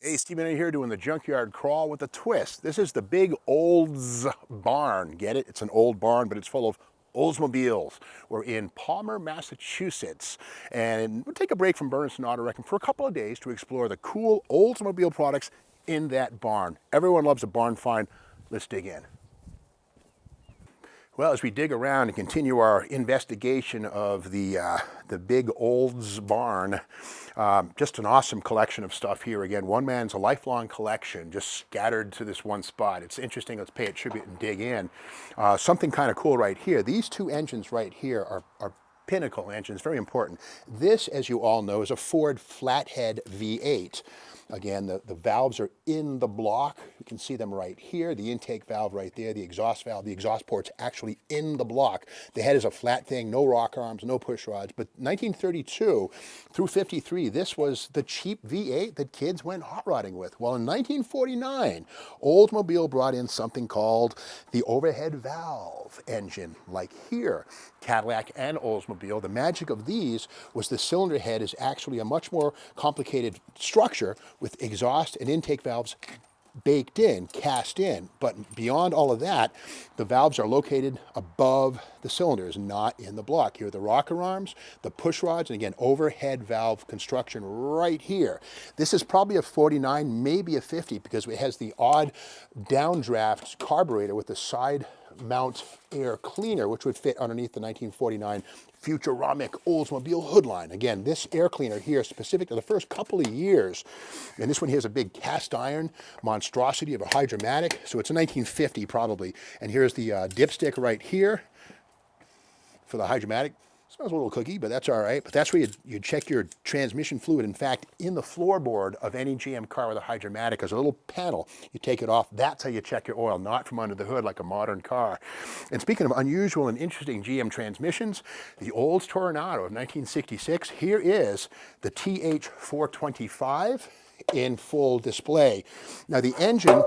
Hey, Stephen A here doing the junkyard crawl with a twist. This is the big Olds barn. Get it? It's an old barn, but it's full of Oldsmobiles. We're in Palmer, Massachusetts, and we'll take a break from Burnston Auto Wrecking for a couple of days to explore the cool Oldsmobile products in that barn. Everyone loves a barn find. Let's dig in. Well, as we dig around and continue our investigation of the big Olds barn, just an awesome collection of stuff here. Again, one man's a lifelong collection, just scattered to this one spot. It's interesting. Let's pay it tribute and dig in. Something kind of cool right here. These two engines right here are pinnacle engines, very important. This, as you all know, is a Ford flathead V8. Again, the valves are in the block. You can see them right here. The intake valve right there, the exhaust valve, the exhaust port's actually in the block. The head is a flat thing, no rock arms, no push rods. But 1932 through 53, this was the cheap V8 that kids went hot rodding with. Well, in 1949, Oldsmobile brought in something called the overhead valve engine, like here. Cadillac and Oldsmobile. The magic of these was the cylinder head is actually a much more complicated structure with exhaust and intake valves baked in, cast in. But beyond all of that, the valves are located above the cylinders, not in the block. Here are the rocker arms, the push rods, and again, overhead valve construction right here. This is probably a 49, maybe a 50, because it has the odd downdraft carburetor with the side mount air cleaner, which would fit underneath the 1949 Futuramic Oldsmobile hood line. Again, this air cleaner here is specific to the first couple of years. And this one here is a big cast iron monstrosity of a hydromatic. So it's a 1950 probably. And here's the dipstick right here for the hydromatic. Smells a little cookie, but that's all right. But that's where you check your transmission fluid. In fact, in the floorboard of any GM car with a hydromatic, there's a little panel. You take it off. That's how you check your oil, not from under the hood like a modern car. And speaking of unusual and interesting GM transmissions, the Olds Toronado of 1966, here is the TH425 in full display. Now the engine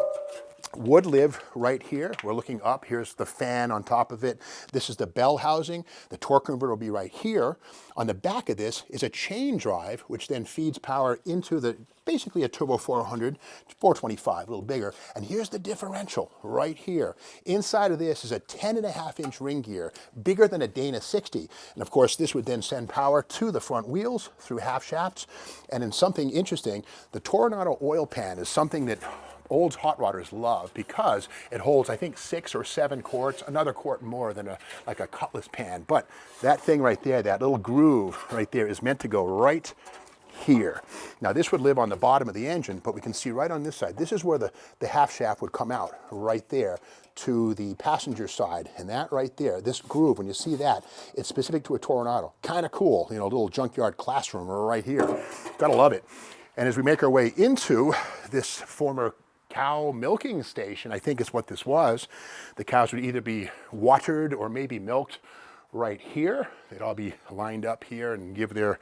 would live right here. We're looking up. Here's the fan on top of it. This is the bell housing. The torque converter will be right here. On the back of this is a chain drive, which then feeds power into the basically a turbo 400, 425, a little bigger. And here's the differential right here. Inside of this is a 10.5-inch ring gear, bigger than a Dana 60. And of course, this would then send power to the front wheels through half shafts. And in something interesting, the Toronado oil pan is something that Olds hot rodders love because it holds, I think, 6 or 7 quarts, another quart more than like a cutlass pan. But that thing right there, that little groove right there is meant to go right here. Now this would live on the bottom of the engine, but we can see right on this side, this is where the half shaft would come out right there to the passenger side. And that right there, this groove, when you see that, it's specific to a Toronado. Kind of cool, you know, a little junkyard classroom right here. Gotta love it. And as we make our way into this former cow milking station, I think is what this was. The cows would either be watered or maybe milked right here. They'd all be lined up here and give their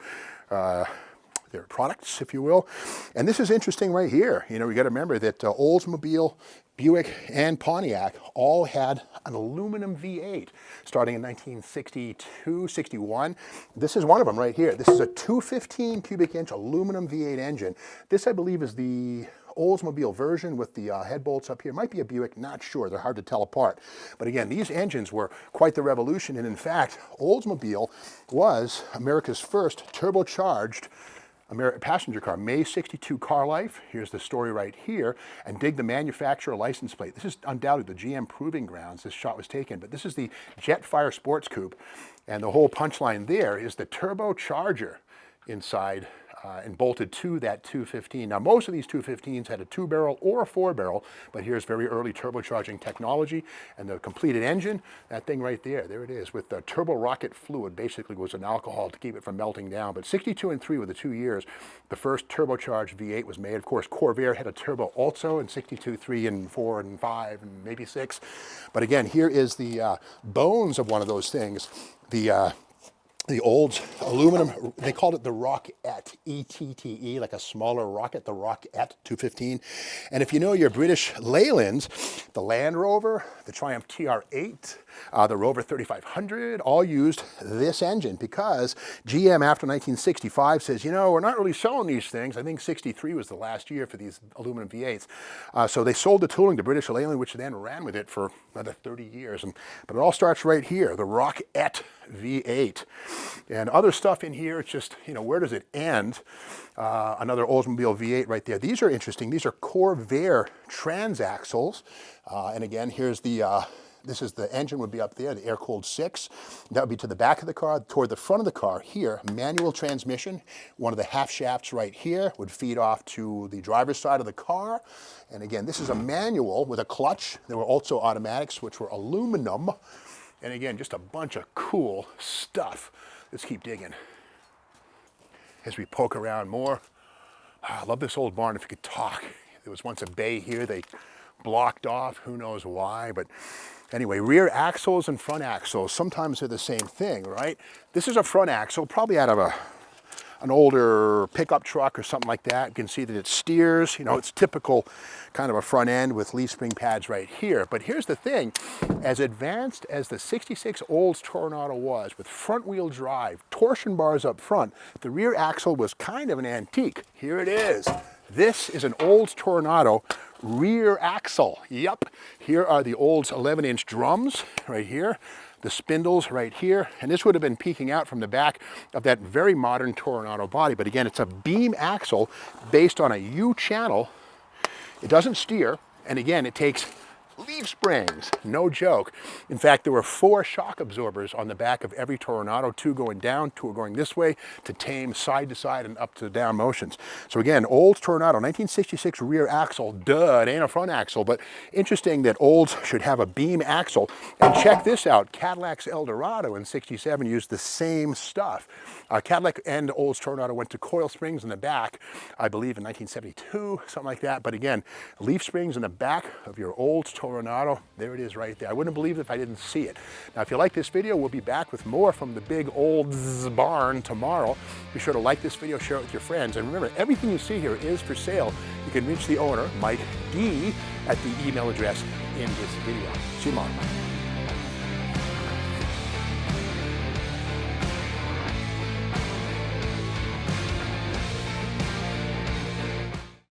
products, if you will. And this is interesting right here. You know, we got to remember that Oldsmobile, Buick, and Pontiac all had an aluminum V8 starting in 1962, 61. This is one of them right here. This is a 215 cubic inch aluminum V8 engine. This, I believe, is the Oldsmobile version with the head bolts up here. Might be a Buick, not sure. They're hard to tell apart. But again, these engines were quite the revolution. And in fact, Oldsmobile was America's first turbocharged passenger car. May 62 car life. Here's the story right here. And dig the manufacturer license plate. This is undoubtedly the GM proving grounds this shot was taken. But this is the Jetfire Sports Coupe. And the whole punchline there is the turbocharger inside and bolted to that 215. Now, most of these 215s had a 2-barrel or a 4-barrel, but here's very early turbocharging technology and the completed engine. That thing right there, there it is, with the turbo rocket fluid, basically was an alcohol to keep it from melting down. But 62 and 3 were the 2 years the first turbocharged V8 was made. Of course, Corvair had a turbo also in 62, 3, and 4, and 5, and maybe 6. But again, here is the bones of one of those things. The the Olds aluminum, they called it the Rockette, E-T-T-E, like a smaller rocket, the Rockette 215. And if you know your British Leylands, the Land Rover, the Triumph TR8, the Rover 3500, all used this engine because GM after 1965 says, you know, we're not really selling these things. I think 63 was the last year for these aluminum V8s. So they sold the tooling to British Leyland, which then ran with it for another 30 years. But it all starts right here, the Rockette V8. And other stuff in here, it's just, you know, where does it end? Another Oldsmobile V8 right there. These are interesting. These are Corvair transaxles. And again, here's the, this is the engine would be up there, the air-cooled 6. That would be to the back of the car. Toward the front of the car here, manual transmission. One of the half shafts right here would feed off to the driver's side of the car. And again, this is a manual with a clutch. There were also automatics, which were aluminum. And again, just a bunch of cool stuff. Let's keep digging as we poke around more. I love this old barn. If you could talk, there was once a bay here. They blocked off, who knows why, but anyway, rear axles and front axles, sometimes they're the same thing, right? This is a front axle, probably out of an older pickup truck or something like that. You can see that it steers, you know, it's typical kind of a front end with leaf spring pads right here. But here's the thing, as advanced as the 66 Olds Toronado was, with front wheel drive, torsion bars up front, the rear axle was kind of an antique. Here it is. This is an Olds Toronado rear axle. Yep, here are the Olds 11-inch drums right here. The spindles right here, and this would have been peeking out from the back of that very modern Toronado body. But again, it's a beam axle based on a U-channel. It doesn't steer, and again, it takes leaf springs, no joke. In fact, there were 4 shock absorbers on the back of every Toronado, 2 going down, 2 going this way to tame side to side and up to down motions. So again, Olds Toronado, 1966 rear axle, duh, it ain't a front axle, but interesting that Olds should have a beam axle. And check this out, Cadillac's Eldorado in 67 used the same stuff. Cadillac and Olds Toronado went to coil springs in the back, I believe in 1972, something like that. But again, leaf springs in the back of your Olds Toronado, there it is right there. I wouldn't believe it if I didn't see it. Now, if you like this video, we'll be back with more from the big Olds barn tomorrow. Be sure to like this video, share it with your friends. And remember, everything you see here is for sale. You can reach the owner, Mike D, at the email address in this video. See you tomorrow.